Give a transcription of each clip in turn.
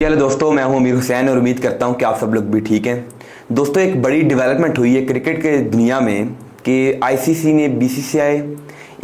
Hello दोस्तों, मैं हूं अमीर हुसैन और उम्मीद करता हूं कि आप सब लोग भी ठीक हैं। दोस्तों, एक बड़ी डेवलपमेंट हुई है क्रिकेट के दुनिया में कि आईसीसी ने बीसीसीआई,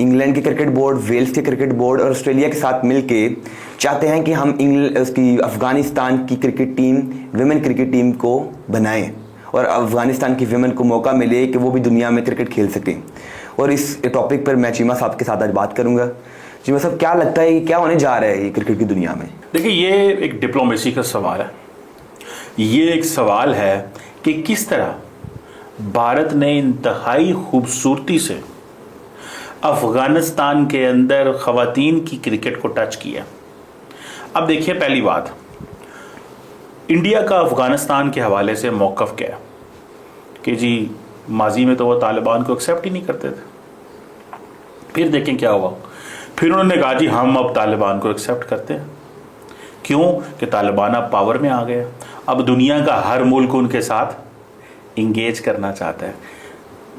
इंग्लैंड के क्रिकेट बोर्ड, वेल्स के क्रिकेट बोर्ड और ऑस्ट्रेलिया के साथ मिलके चाहते हैं कि हम उसकी अफ़गानिस्तान की cricket team, women cricket team को बनाएं और अफ़गानिस्तान की विमेन को मौका मिले कि वो भी दुनिया में क्रिकेट खेल सकें। और इस टॉपिक पर मैं चीमा साहब के साथ आज बात करूँगा। चीमा साहब, क्या लगता है कि क्या होने जा रहा है ये क्रिकेट की दुनिया में? देखिए, ये एक डिप्लोमेसी का सवाल है। ये एक सवाल है कि किस तरह भारत ने इंतहाई खूबसूरती से अफगानिस्तान के अंदर ख़वातीन की क्रिकेट को टच किया। अब देखिए, पहली बात, इंडिया का अफगानिस्तान के हवाले से मौक़िफ़ क्या है कि जी माजी में तो वो तालिबान को एक्सेप्ट ही नहीं करते थे। फिर देखें क्या हुआ, फिर उन्होंने कहा जी हम अब तालिबान को एक्सेप्ट करते हैं। क्यों? कि तालिबान अब पावर में आ गए। अब दुनिया का हर मुल्क उनके साथ इंगेज करना चाहता है,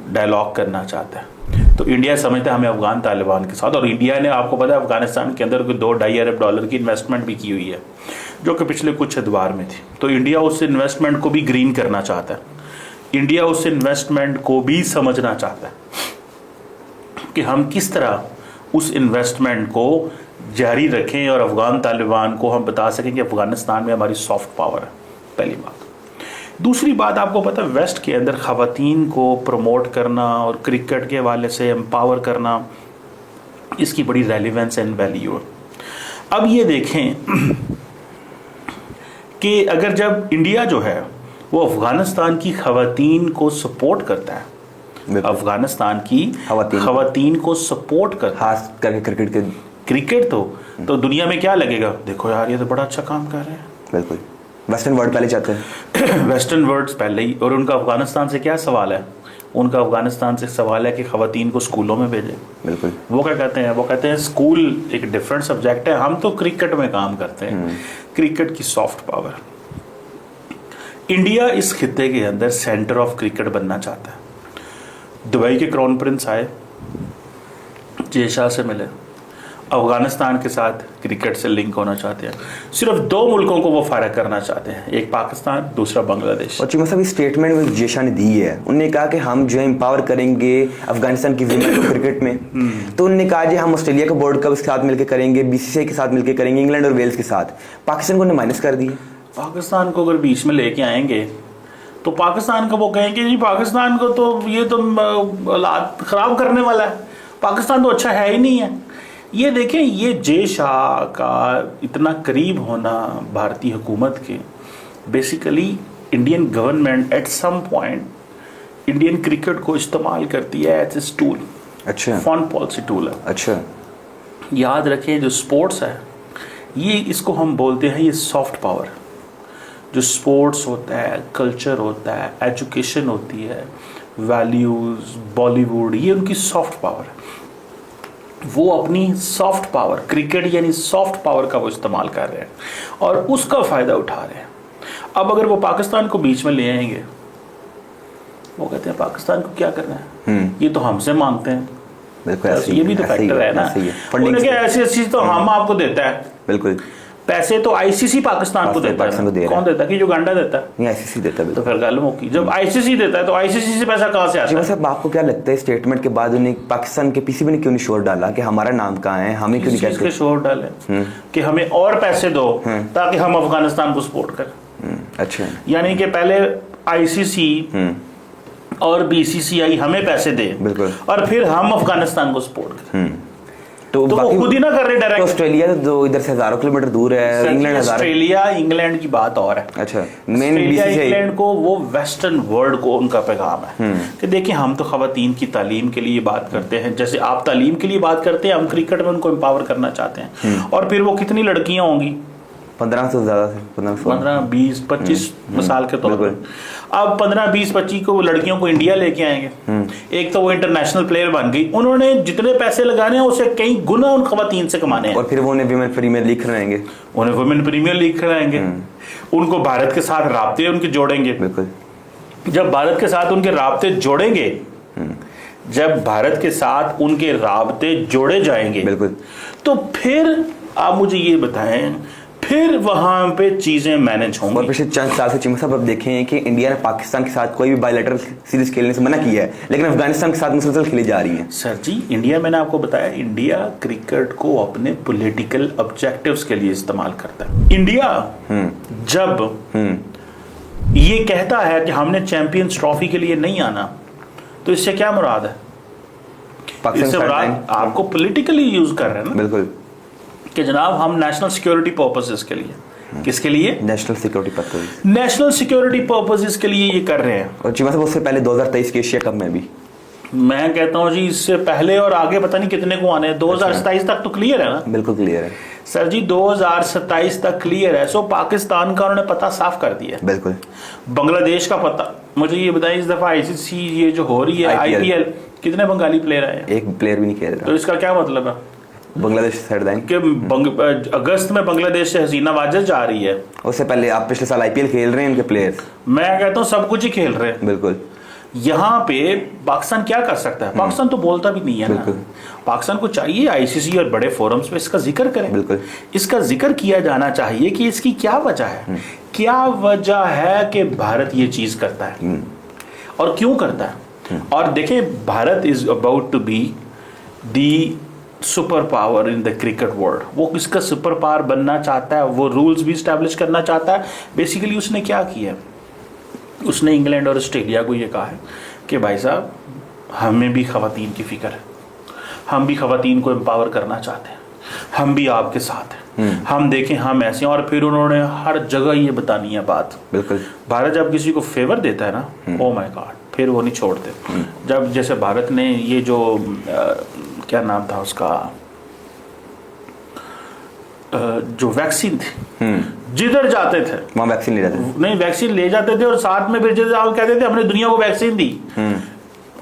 डायलॉग करना चाहता है। तो इंडिया समझता है हमें अफगान तालिबान के साथ, और इंडिया ने, आपको पता है, अफगानिस्तान के अंदर कोई $2-2.5 अरब की इन्वेस्टमेंट भी की हुई है, जो कि पिछले कुछ अदवार में थी। तो इंडिया उस इन्वेस्टमेंट को भी ग्रीन करना चाहता है। इंडिया उस इन्वेस्टमेंट को भी समझना चाहता है कि हम किस तरह उस इन्वेस्टमेंट को जारी रखें और अफगान तालिबान को हम बता सकें कि अफगानिस्तान में हमारी सॉफ्ट पावर है। पहली बात। दूसरी बात, आपको पता है, वेस्ट के अंदर ख़वातीन को प्रमोट करना और क्रिकेट के हवाले से एम्पावर करना, इसकी बड़ी रेलिवेंस एंड वैल्यू है। अब ये देखें कि अगर जब इंडिया जो है वो अफगानिस्तान की ख़वातीन को सपोर्ट करता है, अफगानिस्तान की ख़वातीन को सपोर्ट करता है, खास करके क्रिकेट तो दुनिया में क्या लगेगा, देखो यार ये तो बड़ा अच्छा काम कर रहे हैं। बिल्कुल, वेस्टर्न वर्ल्ड पहले चाहते हैं वेस्टर्न वर्ल्ड पहले ही। और उनका अफगानिस्तान से क्या सवाल है? उनका अफगानिस्तान से सवाल है कि ख़वातीन को स्कूलों में भेजें। बिल्कुल। वो क्या कहते हैं? वो कहते हैं स्कूल एक डिफरेंट सब्जेक्ट है, हम तो क्रिकेट में काम करते हैं। क्रिकेट की सॉफ्ट पावर। इंडिया इस खित्ते के अंदर सेंटर ऑफ क्रिकेट बनना चाहता है। दुबई के क्राउन प्रिंस आए, जय शाह से मिले, अफगानिस्तान के साथ क्रिकेट से लिंक होना चाहते हैं। सिर्फ 2 मुल्कों को वो फारग करना चाहते हैं, एक पाकिस्तान, दूसरा बांग्लादेश। और चीमा साहब, इस स्टेटमेंट में जय शाह ने दी है, उन्होंने कहा कि हम जो है एम्पावर करेंगे अफगानिस्तान की विमेन को क्रिकेट में। तो उन्होंने कहा जी हम ऑस्ट्रेलिया के बोर्ड कप के साथ मिलकर करेंगे, बीसीसीआई के साथ मिलकर करेंगे, इंग्लैंड और वेल्स के साथ। पाकिस्तान को उन्होंने माइनस कर दिया। पाकिस्तान को अगर बीच में लेके आएंगे तो पाकिस्तान को वो कहेंगे जी पाकिस्तान को तो ये तो हालात ख़राब करने वाला है, पाकिस्तान तो अच्छा है ही नहीं है। ये देखें, ये जय शाह का इतना करीब होना भारतीय हुकूमत के, basically Indian government at some point Indian cricket को इस्तेमाल करती है एज ए टूल। अच्छा, फॉरेन पॉलिसी टूल है। अच्छा, याद रखें, जो स्पोर्ट्स है ये, इसको हम बोलते हैं ये सॉफ्ट पावर। जो स्पोर्ट्स होता है, कल्चर होता है, एजुकेशन होती है, वैल्यूज़, बॉलीवुड, ये उनकी सॉफ्ट पावर है। वो अपनी सॉफ्ट पावर, क्रिकेट यानी सॉफ्ट पावर का वो इस्तेमाल कर रहे हैं और उसका फ़ायदा उठा रहे हैं। अब अगर वो पाकिस्तान को बीच में ले आएंगे, वो कहते हैं पाकिस्तान को क्या करना है, ये तो हमसे मांगते हैं। ये भी तो फैक्टर है ना। उन्हें क्या ऐसी चीज़ तो हम आपको देता है। बिल्कुल। पैसे तो आईसीसी पाकिस्तान को देता है। कौन देता है? कि युगांडा देता है? नहीं, आईसीसी देता है। तो फिर गल मुकी। जब आईसीसी देता है तो आईसीसी से पैसा कहाँ से आता है? साहब, आपको क्या लगता है स्टेटमेंट के बाद उन्हें पाकिस्तान के पीसीबी ने क्यों नहीं शोर डाला कि हमारा नाम कहाँ है, हमें क्यों नहीं कहते? शोर डाले कि हमें और पैसे दो ताकि हम अफगानिस्तान को सपोर्ट करें। अच्छा, यानी कि पहले आईसीसी और बीसीसीआई हमें पैसे दे, बिल्कुल, और फिर हम अफगानिस्तान को सपोर्ट करें। तो वो खुद ही ना कर रहे डायरेक्ट। ऑस्ट्रेलिया तो इधर से हजारों किलोमीटर दूर है, इंग्लैंड ऑस्ट्रेलिया इंग्लैंड की बात और है। अच्छा, मेन इंग्लैंड को वो वेस्टर्न वर्ल्ड को उनका पैगाम है कि देखिए हम तो ख़वातीन की तालीम के लिए बात करते हैं, जैसे आप तालीम के लिए बात करते हैं, हम क्रिकेट में उनको एम्पावर करना चाहते हैं। और फिर वो कितनी लड़कियां होंगी? 15 से ज़्यादा से 15, 20, 25 मिसाल के तौर पर। अब 15, 20, 25 को लड़कियों को इंडिया लेके आएंगे। एक तो वो इंटरनेशनल प्लेयर बन गई, उन्होंने जितने पैसे लगाने हैं उससे कई गुना उन ख़वातीन से कमाने हैं। और फिर वो उन्हें विमेन प्रीमियर लीग कराएंगे, उनको भारत के साथ राब्ते उनके जोड़ेंगे। बिल्कुल। जब भारत के साथ उनके राब्ते जोड़ेंगे, जब भारत के साथ उनके राब्ते जोड़े जाएंगे, बिल्कुल, तो फिर आप मुझे ये बताएं, फिर वहां पे चीजें मैनेज और होंगी। पिछले चंद साल से चीमा साहब अब देखें हैं कि इंडिया ने पाकिस्तान के साथ कोई भी बायलैटरल सीरीज खेलने से मना किया है, लेकिन अफगानिस्तान के साथ मुसलसल खेली जा रही है। सर जी, इंडिया, मैंने आपको बताया, इंडिया क्रिकेट को अपने पॉलिटिकल ऑब्जेक्टिव्स के लिए इस्तेमाल करता है। इंडिया जब ये कहता है कि हमने चैंपियंस ट्रॉफी के लिए नहीं आना, तो इससे क्या मुराद है? इससे मुराद आपको पॉलिटिकली यूज कर रहे हैं ना, बिल्कुल, कि जनाब हम नेशनल सिक्योरिटी पर्पसेस के लिए, किसके लिए? National security purpose, national security purposes के लिए ये कर रहे हैं। और चीमा साहब उससे पहले 2023 के एशिया कप में भी मैं कहता हूं जी, इससे पहले और आगे पता नहीं कितने को आने हैं। 2027 तक तो क्लियर है ना? बिल्कुल क्लियर है सर जी, 2027 तक क्लियर है। सो पाकिस्तान का उन्होंने पता साफ कर दिया है। बिल्कुल। बांग्लादेश का पता, मुझे ये बताइए, इस दफा आईसीसी ये जो हो रही है आईपीएल, कितने बंगाली प्लेयर आए? एक प्लेयर भी नहीं खेल रहा। तो इसका क्या मतलब है? बांग्लादेश साइडलाइन कि अगस्त में बांग्लादेश से हसीना वाजद जा रही है। उससे पहले आप पिछले साल आईपीएल खेल रहे हैं उनके प्लेयर्स। मैं कहता हूँ सब कुछ ही खेल रहे हैं। बिल्कुल। यहाँ पे पाकिस्तान क्या कर सकता है? पाकिस्तान तो बोलता भी नहीं है ना। पाकिस्तान को चाहिए आईसीसी और बड़े फोरम्स में इसका जिक्र करें। बिल्कुल। इसका जिक्र किया जाना चाहिए कि इसकी क्या वजह है, क्या वजह है कि भारत ये चीज करता है और क्यों करता है। और देखें, Bharat is about to be the super power in the cricket world. वो इसका सुपर पावर बनना चाहता है, वो रूल्स भी स्टैब्लिश करना चाहता है। बेसिकली उसने क्या किया, उसने इंग्लैंड और ऑस्ट्रेलिया को ये कहा है कि भाई साहब, हमें भी खवातीन की फिक्र है, हम भी खवातीन को एम्पावर करना चाहते हैं, हम भी आपके साथ हैं, हम देखें हम ऐसे हैं। और फिर उन्होंने हर जगह ये बतानी है बात। बिल्कुल। भारत जब किसी को फेवर देता है ना, ओ माय गॉड, फिर वो नहीं छोड़ते। जब जैसे भारत ने ये जो क्या नाम था उसका, जो वैक्सीन थी, जिधर जाते थे वहां वैक्सीन ले जाते थे। नहीं, वैक्सीन ले जाते थे और साथ में फिर जैसे आप कहते थे हमने दुनिया को वैक्सीन दी।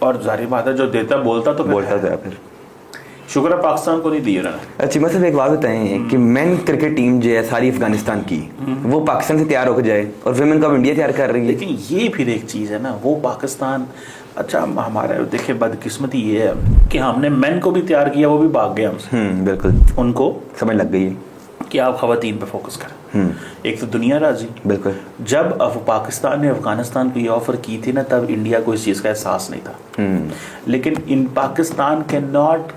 और जारी बात है, जो देता बोलता तो बोलता था। फिर शुक्र है पाकिस्तान को नहीं दिए रहा। अच्छा, मतलब एक बात बताएं कि मेन क्रिकेट टीम जो है सारी अफगानिस्तान की, वो पाकिस्तान से तैयार होकर जाए और विमेन का इंडिया तैयार कर रही है। लेकिन ये फिर एक चीज है ना, वो पाकिस्तान, अच्छा हमारे देखिए बदकिस्मती ये है कि हमने मेन को भी तैयार किया, वो भी भाग गए हमसे। बिल्कुल। उनको समझ लग गई है कि आप खवातीन पे फोकस करें। एक तो दुनिया राजी। बिल्कुल। जब पाकिस्तान ने अफगानिस्तान को ये ऑफर की थी ना, तब इंडिया को इस चीज का एहसास नहीं था। लेकिन in Pakistan can not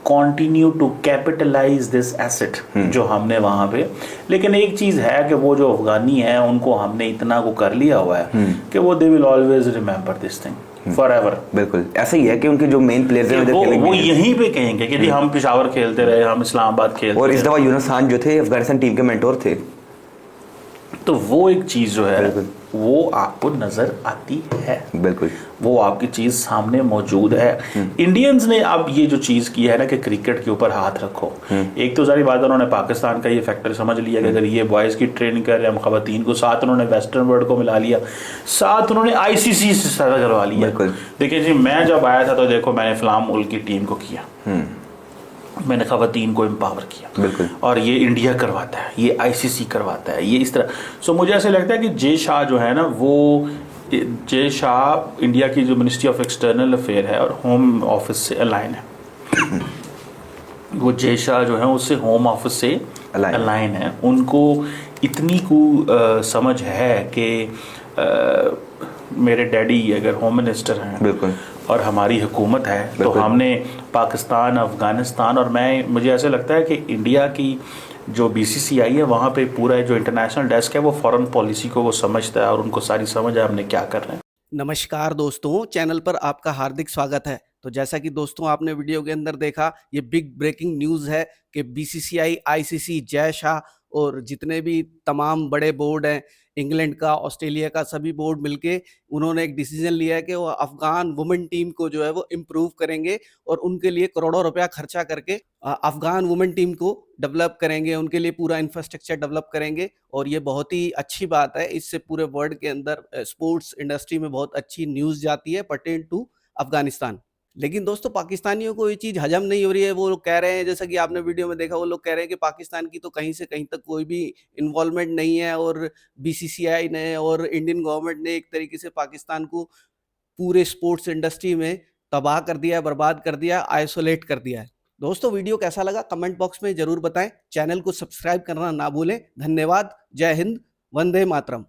continue to capitalise this asset जो हमने वहां पे। लेकिन एक चीज है कि वो जो अफगानी है, उनको हमने इतना को कर लिया हुआ है कि वो they will always remember this thing forever. बिल्कुल ऐसा ही है कि उनके जो मेन प्लेयर्स हैं वो यहीं पे कहेंगे कि हम पेशावर खेलते रहे, हम इस्लामाबाद खेलते। और इस दफा यूनुस खान जो थे अफगानिस्तान टीम के मेंटोर थे। तो वो एक चीज जो है वो आपको नजर आती है। बिल्कुल। वो आपकी चीज सामने मौजूद है। इंडियंस ने अब ये जो चीज की है ना कि क्रिकेट के ऊपर हाथ रखो, एक तो सारी बात उन्होंने पाकिस्तान का ये फैक्टर समझ लिया कि अगर ये बॉयज की ट्रेनिंग कर रहे हैं हम खवातीन को, साथ उन्होंने वेस्टर्न वर्ल्ड को मिला लिया, साथ उन्होंने आईसीसी से सारा करवा लिया। देखिए जी, मैं जब आया था तो देखो मैंने इस्लाम मुल्क की टीम को किया, मैंने खवातीन को एम्पावर किया। और ये इंडिया करवाता है, ये आईसीसी करवाता है, ये इस तरह। सो मुझे ऐसे लगता है कि जे शाह जो है ना, वो जे शाह इंडिया की जो मिनिस्ट्री ऑफ एक्सटर्नल अफेयर है और होम ऑफिस से अलाइन है। वो जे शाह जो है उससे होम ऑफिस से अलाइन है। उनको इतनी को समझ है कि मेरे डैडी अगर होम मिनिस्टर हैं और हमारी हुकूमत है तो हमने पाकिस्तान, अफगानिस्तान, और मुझे ऐसे लगता है कि इंडिया की जो बीसीसीआई है वहाँ पे पूरा जो इंटरनेशनल डेस्क है वो फॉरेन पॉलिसी को वो समझता है और उनको सारी समझ है हमने क्या करना है। नमस्कार दोस्तों, चैनल पर आपका हार्दिक स्वागत है। तो जैसा कि दोस्तों आपने वीडियो के अंदर देखा, ये बिग ब्रेकिंग न्यूज़ है कि बीसीसीआई, आईसीसी, जय शाह और जितने भी तमाम बड़े बोर्ड हैं, इंग्लैंड का, ऑस्ट्रेलिया का, सभी बोर्ड मिलके उन्होंने एक डिसीजन लिया है कि वो अफगान वुमेन टीम को जो है वो इम्प्रूव करेंगे और उनके लिए करोड़ों रुपया खर्चा करके अफगान वुमेन टीम को डेवलप करेंगे, उनके लिए पूरा इंफ्रास्ट्रक्चर डेवलप करेंगे। और ये बहुत ही अच्छी बात है, इससे पूरे वर्ल्ड के अंदर स्पोर्ट्स इंडस्ट्री में बहुत अच्छी न्यूज़ जाती है पर्टेन टू अफगानिस्तान। लेकिन दोस्तों पाकिस्तानियों को ये चीज़ हजम नहीं हो रही है। वो लोग कह रहे हैं, जैसा कि आपने वीडियो में देखा, वो लोग कह रहे हैं कि पाकिस्तान की तो कहीं से कहीं तक कोई भी इन्वॉल्वमेंट नहीं है और बीसीसीआई ने और इंडियन गवर्नमेंट ने एक तरीके से पाकिस्तान को पूरे स्पोर्ट्स इंडस्ट्री में तबाह कर दिया है, बर्बाद कर दिया, आइसोलेट कर दिया है। दोस्तों वीडियो कैसा लगा कमेंट बॉक्स में जरूर बताएं, चैनल को सब्सक्राइब करना ना भूलें। धन्यवाद। जय हिंद, वंदे मातरम।